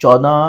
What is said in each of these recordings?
14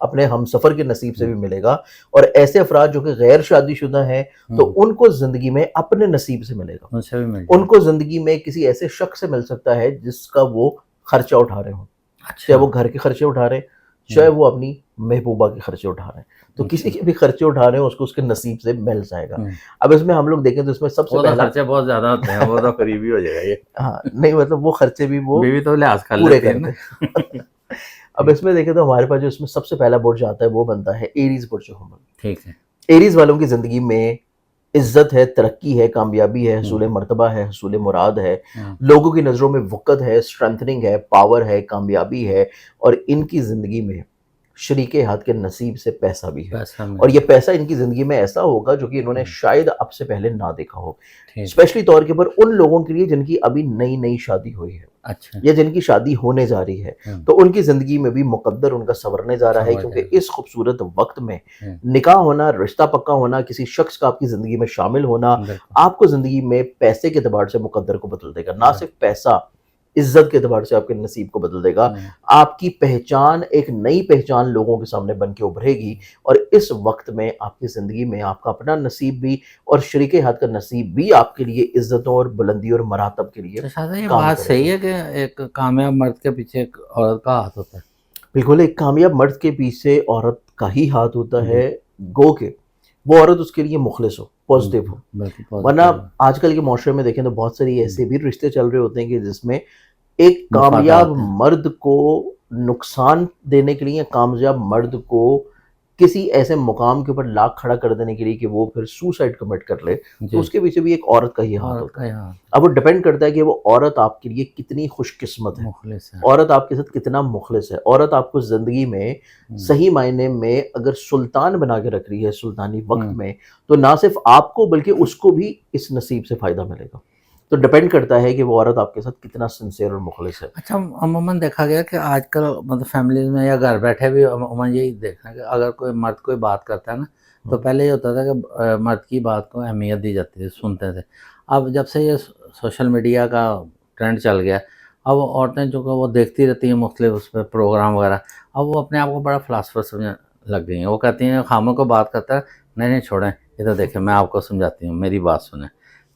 اپنے ہم سفر کے نصیب سے بھی ملے گا، اور ایسے افراد جو کہ غیر شادی شدہ ہیں تو ان کو زندگی میں اپنے نصیب سے ملے گا، ان سے بھی مل ان کو زندگی میں کسی ایسے شخص سے مل سکتا ہے جس کا وہ خرچہ اٹھا رہے ہوں، چاہے وہ گھر کے خرچے اٹھا رہے ہیں، چاہے وہ اپنی محبوبہ کے خرچے اٹھا رہے ہیں، تو کسی کے بھی خرچے اٹھا رہے ہیں اس کو اس کے نصیب سے مل جائے گا۔ اب اس میں ہم لوگ دیکھیں تو اس میں سب سے وہ تو پہلا، خرچے بہت زیادہ ہوتے ہیں، وہ تو قریبی ہو جائے گا یہ، ہاں نہیں مطلب وہ خرچے بھی وہ بیوی تو لحاظ کر پورے لیتی ہے کرتے نا۔ ہیں۔ اب اس میں دیکھیں تو ہمارے پاس جو اس میں سب سے پہلا برج آتا ہے وہ بنتا ہے ایریز برج حمل۔ ٹھیک ہے، ایریز والوں کی زندگی میں عزت ہے، ترقی ہے، کامیابی ہے، حصول مرتبہ ہے، حصول مراد ہے، لوگوں کی نظروں میں وقت ہے، اسٹرینتھننگ ہے، پاور ہے، کامیابی ہے، اور ان کی زندگی میں شریک ہاتھ کے نصیب سے پیسہ بھی ہے، پیسہ میں اور یہ پیسہ ان کی زندگی میں ایسا ہوگا جو کہ انہوں نے شاید اب سے پہلے نہ دیکھا ہو، ٹھیک، اسپیشلی طور کے اوپر ان لوگوں کے لیے جن کی ابھی نئی نئی شادی ہوئی ہے اچھا، یا جن کی شادی ہونے جا رہی ہے، تو ان کی زندگی میں بھی مقدر ان کا سنورنے جا رہا ہے، کیونکہ اس خوبصورت وقت میں نکاح ہونا، رشتہ پکا ہونا، کسی شخص کا آپ کی زندگی میں شامل ہونا آپ کو زندگی میں پیسے کے اعتبار سے مقدر کو بدل دے گا، نہ صرف پیسہ، عزت کے اعتبار سے آپ کے نصیب کو بدل دے گا، آپ کی پہچان ایک نئی پہچان لوگوں کے سامنے بن کے ابھرے گی، اور اس وقت میں آپ کی زندگی میں آپ کا اپنا نصیب بھی اور شریک ہاتھ کا نصیب بھی آپ کے لیے عزتوں اور بلندی اور مراتب کے لیے تو شاید یہ کام بات کرے صحیح گا۔ ہے کہ ایک کامیاب مرد کے پیچھے ایک عورت کا ہاتھ ہوتا ہے؟ بالکل، ایک کامیاب مرد کے پیچھے عورت کا ہی ہاتھ ہوتا ہے، گو کہ وہ عورت اس کے لیے مخلص ہو، پازیٹیو ہو، بالکل، ورنہ آج کل کے معاشرے میں دیکھیں تو بہت ساری ایسے بھی رشتے چل رہے ہوتے ہیں کہ جس میں ایک کامیاب مفادات ہیں، مرد کو نقصان دینے کے لیے، کامیاب مرد کو کسی ایسے مقام کے اوپر لاکھ کھڑا کر دینے کے لیے کہ وہ پھر سوسائڈ کمٹ کر لے، تو اس کے پیچھے بھی ایک عورت کا ہی ہاتھ عورت ہوتا کا ہے۔ یہاں اب وہ ڈیپینڈ کرتا ہے کہ وہ عورت آپ کے لیے کتنی خوش قسمت ہے، مخلص ہے، عورت آپ کے ساتھ کتنا مخلص ہے، عورت آپ کو زندگی میں صحیح معنی میں اگر سلطان بنا کے رکھ رہی ہے سلطانی وقت میں، تو نہ صرف آپ کو بلکہ اس کو بھی اس نصیب سے فائدہ ملے گا۔ تو ڈیپینڈ کرتا ہے کہ وہ عورت آپ کے ساتھ کتنا سنسیئر اور مخلص ہے۔ اچھا عموماً دیکھا گیا کہ آج کل مطلب فیملیز میں یا گھر بیٹھے بھی عموماً یہی دیکھنا کہ اگر کوئی مرد کوئی بات کرتا ہے نا تو پہلے یہ ہوتا تھا کہ مرد کی بات کو اہمیت دی جاتی تھی، سنتے تھے۔ اب جب سے یہ سوشل میڈیا کا ٹرینڈ چل گیا، اب وہ عورتیں جو کہ وہ دیکھتی رہتی ہیں مختلف اس پہ پروگرام وغیرہ، اب وہ اپنے آپ کو بڑا فلاسفر سمجھنے لگ گئی ہیں۔ وہ کہتی ہیں خاموں کو بات کرتا ہے، نہیں چھوڑیں، یہ تو دیکھیں میں آپ کو سمجھاتی ہوں، میری بات سنیں،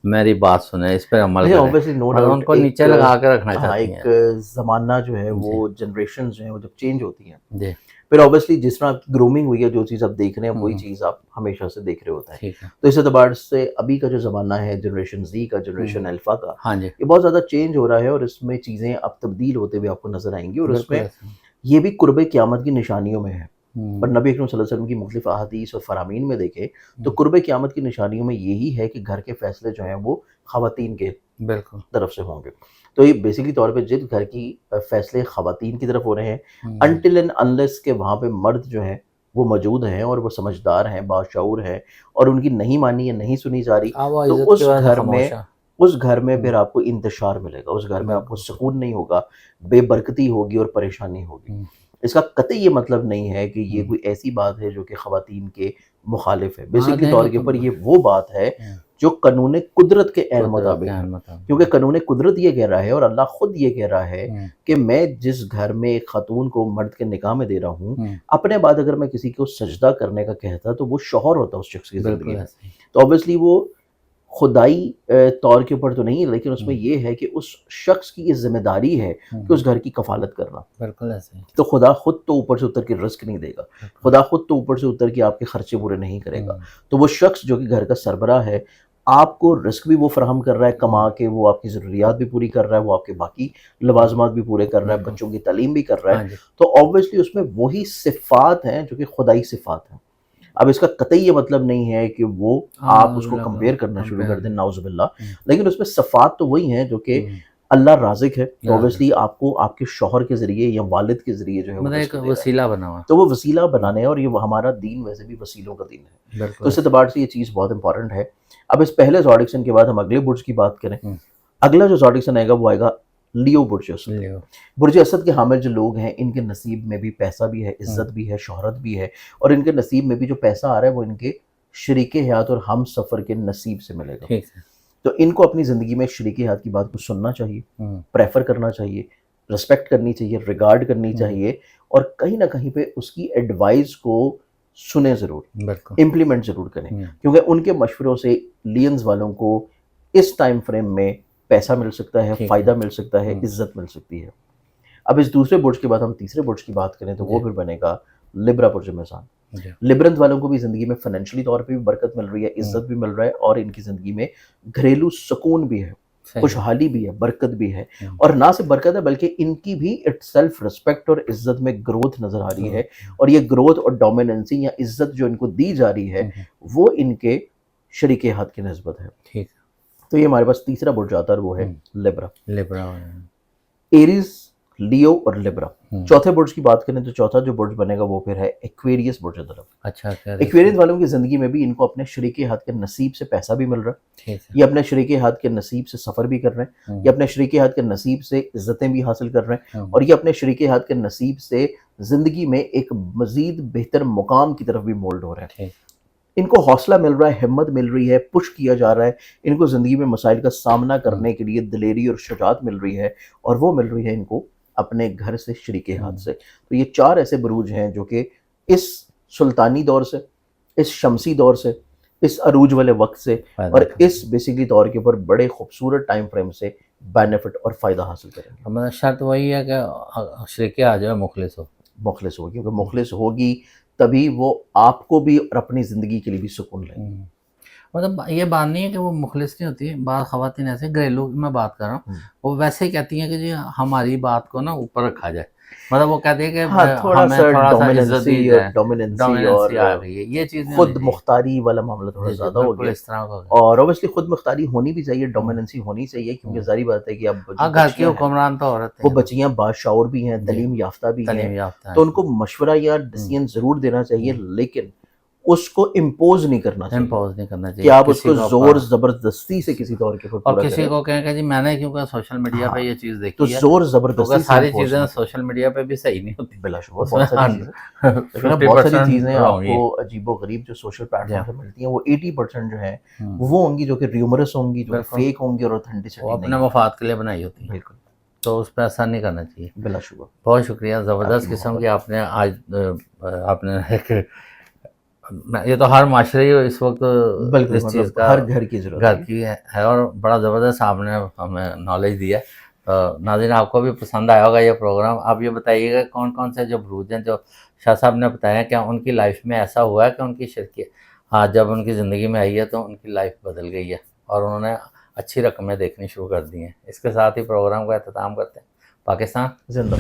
میری بات سنیں، اس پہ عمل کریں، obviously no مطلب ان doubt کو نیچے لگا کے رکھنا چاہتی ایک ہیں۔ زمانہ جو ہے وہ جنریشنز جو ہیں وہ جب چینج ہوتی ہیں، جی، پھر obviously جس طرح گرومنگ ہوئی ہے، جو چیز آپ دیکھ رہے ہیں وہی چیز آپ ہمیشہ سے دیکھ رہے ہوتے ہیں۔ ٹھیک ہے، تو اس اعتبار سے ابھی کا جو زمانہ ہے جنریشن زی کا، جنریشن الفا کا، ہاں جی، یہ بہت زیادہ چینج ہو رہا ہے، اور اس میں چیزیں اب تبدیل ہوتے ہوئے آپ کو نظر آئیں گی، اور اس بالکل میں ایسا۔ یہ بھی قرب قیامت کی نشانیوں میں ہے۔ پر نبی اکرم صلی اللہ علیہ وسلم کی مختلف احادیث اور فرامین میں دیکھیں تو قرب قیامت کی نشانیوں میں یہی ہے کہ گھر کے فیصلے جو ہیں وہ خواتین کے بالکل، طرف سے ہوں گے۔ تو یہ بیسیکلی طور پہ جس گھر کی فیصلے خواتین کی طرف ہو رہے ہیں، انٹل اینڈ انلیس کہ وہاں پہ مرد جو ہیں وہ موجود ہیں اور وہ سمجھدار ہیں، باشعور ہیں، اور ان کی نہیں مانی یا نہیں سنی جا رہی، وہ تو عزت کی وجہ سے خاموش ہے۔ اس گھر میں پھر آپ کو انتشار ملے گا، اس گھر میں آپ کو سکون نہیں ہوگا، بے برکتی ہوگی اور پریشانی ہوگی۔ اس کا قطعی یہ مطلب نہیں ہے کہ یہ کوئی ایسی بات ہے جو کہ خواتین کے مخالف ہے، بیسیکلی طور کے اوپر یہ وہ بات ہے جو قانون قدرت کے عین مطابق ہے، کیونکہ قانون قدرت یہ کہہ رہا ہے اور اللہ خود یہ کہہ رہا ہے کہ میں جس گھر میں ایک خاتون کو مرد کے نکاح میں دے رہا ہوں، اپنے بعد اگر میں کسی کو سجدہ کرنے کا کہتا تو وہ شوہر ہوتا اس شخص کی زندگی میں، تو obviously وہ خدائی طور کے اوپر تو نہیں، لیکن اس میں یہ ہے کہ اس شخص کی یہ ذمہ داری ہے کہ اس گھر کی کفالت کرنا۔ بالکل ایسے، تو خدا خود تو اوپر سے اتر کے رزق نہیں دے گا، خدا خود تو اوپر سے اتر کے آپ کے خرچے پورے نہیں کرے گا، تو وہ شخص جو کہ گھر کا سربراہ ہے آپ کو رزق بھی وہ فراہم کر رہا ہے کما کے، وہ آپ کی ضروریات بھی پوری کر رہا ہے، وہ آپ کے باقی لوازمات بھی پورے کر رہا ہے، بچوں کی تعلیم بھی کر رہا ہے، تو obviously اس میں وہی صفات ہیں جو کہ خدائی صفات ہیں۔ اب اس کا قطعی یہ مطلب نہیں ہے کہ وہ آپ اس کو کمپیئر کرنا شروع کر دیں، نعوذ باللہ، لیکن اس میں صفات تو وہی ہیں جو کہ اللہ رازق ہے، تو obviously آپ کو آپ کے شوہر کے ذریعے یا والد کے ذریعے جو ہے وہ ایک وسیلہ بنا ہوا، تو وہ وسیلہ بنانے ہے، اور یہ ہمارا دین ویسے بھی وسیلوں کا دین ہے، تو اس اعتبار سے یہ چیز بہت امپورٹنٹ ہے۔ اب اس پہلے زوڈک سن کے بعد ہم اگلے برج کی بات کریں، اگلا جو زوڈک سن آئے گا وہ آئے گا لیو برج اسد۔ برج اسد کے حامل جو لوگ ہیں ان کے نصیب میں بھی پیسہ بھی ہے، عزت بھی ہے، شہرت بھی ہے، اور ان کے نصیب میں بھی جو پیسہ آ رہا ہے وہ ان کے شریک حیات اور ہم سفر کے نصیب سے ملے گا۔ تو ان کو اپنی زندگی میں شریک حیات کی بات کو سننا چاہیے، پریفر کرنا چاہیے، رسپیکٹ کرنی چاہیے، ریگارڈ کرنی چاہیے، اور کہیں نہ کہیں پہ اس کی ایڈوائز کو سنیں ضرور, بالکل امپلیمنٹ ضرور کریں, کیونکہ ان کے مشوروں سے لینز والوں کو اس ٹائم فریم میں پیسہ مل سکتا ہے, فائدہ مل سکتا ہے, عزت مل سکتی ہے. اب اس دوسرے برج کے بعد ہم تیسرے برج کی بات کریں تو وہ پھر بنے گا لبرا برج میزان. لبرنت والوں کو بھی زندگی میں فائنینشلی طور پہ بھی برکت مل رہی ہے, عزت بھی مل رہا ہے, اور ان کی زندگی میں گھریلو سکون بھی ہے, خوشحالی بھی ہے, برکت بھی ہے, اور نہ صرف برکت ہے بلکہ ان کی بھی سیلف رسپیکٹ اور عزت میں گروتھ نظر آ رہی ہے, اور یہ گروتھ اور ڈومیننسی یا عزت جو ان کو دی جا رہی ہے وہ ان کے شریک ہاتھ کی نسبت ہے. ٹھیک, تو یہ ہمارے پاس تیسرا برج آتا ہے, وہ ہے لبرا. لبرا, ایریز, لیو اور لبرا. چوتھے برج کی بات کریں تو چوتھا جو برج بنے گا وہ پھر ہے ایکویریس برج طرف. اچھا, ایکویریس والوں کی زندگی میں بھی ان کو اپنے شریک ہاتھ کے نصیب سے پیسہ بھی مل رہا ہے, یہ اپنے شریک ہاتھ کے نصیب سے سفر بھی کر رہے ہیں, یہ اپنے شریک ہاتھ کے نصیب سے عزتیں بھی حاصل کر رہے ہیں, اور یہ اپنے شریک ہاتھ کے نصیب سے زندگی میں ایک مزید بہتر مقام کی طرف بھی مولڈ ہو رہے ہیں. ان کو حوصلہ مل رہا ہے, ہمت مل رہی ہے, پش کیا جا رہا ہے, ان کو زندگی میں مسائل کا سامنا کرنے کے لیے دلیری اور شجاعت مل رہی ہے, اور وہ مل رہی ہے ان کو اپنے گھر سے, شریک ہاتھ سے. تو یہ چار ایسے بروج ہیں جو کہ اس سلطانی دور سے, اس شمسی دور سے, اس عروج والے وقت سے, اور اس بیسیکلی طور کے اوپر بڑے خوبصورت ٹائم فریم سے بینیفٹ اور فائدہ حاصل کریں گے. ہمارا شرط وہی ہے کہ شریک آ جائے, مخلص ہو. مخلص ہوگی, کیونکہ مخلص ہوگی تبھی وہ آپ کو بھی اور اپنی زندگی کے لیے بھی سکون لیں گے. مطلب یہ بات نہیں ہے کہ وہ مخلص نہیں ہوتی, بعض خواتین ایسے گھریلو میں بات کر رہا ہوں, وہ ویسے ہی کہتی ہیں کہ جی ہماری بات کو نا اوپر رکھا جائے, مطلب وہ کہتے ہیں کہ ہمیں تھوڑا سا عزت دی جائے, ڈومیننسی آ گئی ہے, یہ چیز خود مختاری والا معاملہ تھوڑا زیادہ ہو گیا, اس طرح کا. اور اوبیسلی خود مختاری ہونی بھی چاہیے, ڈومیننسی ہونی چاہیے, کیونکہ ظاہری بات ہے کہ اب گھر کی حکمران تو عورت وہ بچیاں باشعور بھی ہیں, تعلیم یافتہ بھی ہیں, تو ان کو مشورہ یا ڈیسیژن ضرور دینا چاہیے, لیکن اس کو امپوز نہیں کرنا چاہیے کہ آپ اس کو زور زبردستی سے کسی طور کے اوپر اور کسی کو کہیں کہ جی میں نے کیونکہ سوشل میڈیا پہ یہ چیز دیکھی تو ہے, زور زبردستی ساری چیزیں سوشل میڈیا پہ بھی صحیح نہیں ہوتی. بلا شبہ بہت ساری چیزیں آپ کو عجیب و غریب جو سوشل پلیٹ فارم پہ ملتی ہیں وہ 80% جو ہیں وہ ہوں گی جو کہ ریومرس ہوں گی, جو فیک ہوں گی, اور اوتھینٹسٹی وہ اپنے مفاد کے لیے بنائی ہوتی ہے. بالکل, تو اس پہ ایسا نہیں کرنا چاہیے. بلا شبہ. بہت شکریہ, زبردست قسم کی آپ نے آج آپ نے ایک, یہ تو ہر معاشرے اس وقت اس چیز کا ہر گھر کی ضرورت گھر کی ہے, اور بڑا زبردست آپ نے ہمیں نالج دی ہے. تو ناظرین آپ کو بھی پسند آیا ہوگا یہ پروگرام. آپ یہ بتائیے گا کون کون سے جو بروج ہیں جو شاہ صاحب نے بتایا کہ ان کی لائف میں ایسا ہوا ہے کہ ان کی شرکت جب ان کی زندگی میں آئی ہے تو ان کی لائف بدل گئی ہے, اور انہوں نے اچھی رقمیں دیکھنی شروع کر دی ہیں. اس کے ساتھ ہی پروگرام کا اختتام کرتے ہیں. پاکستان زندہ.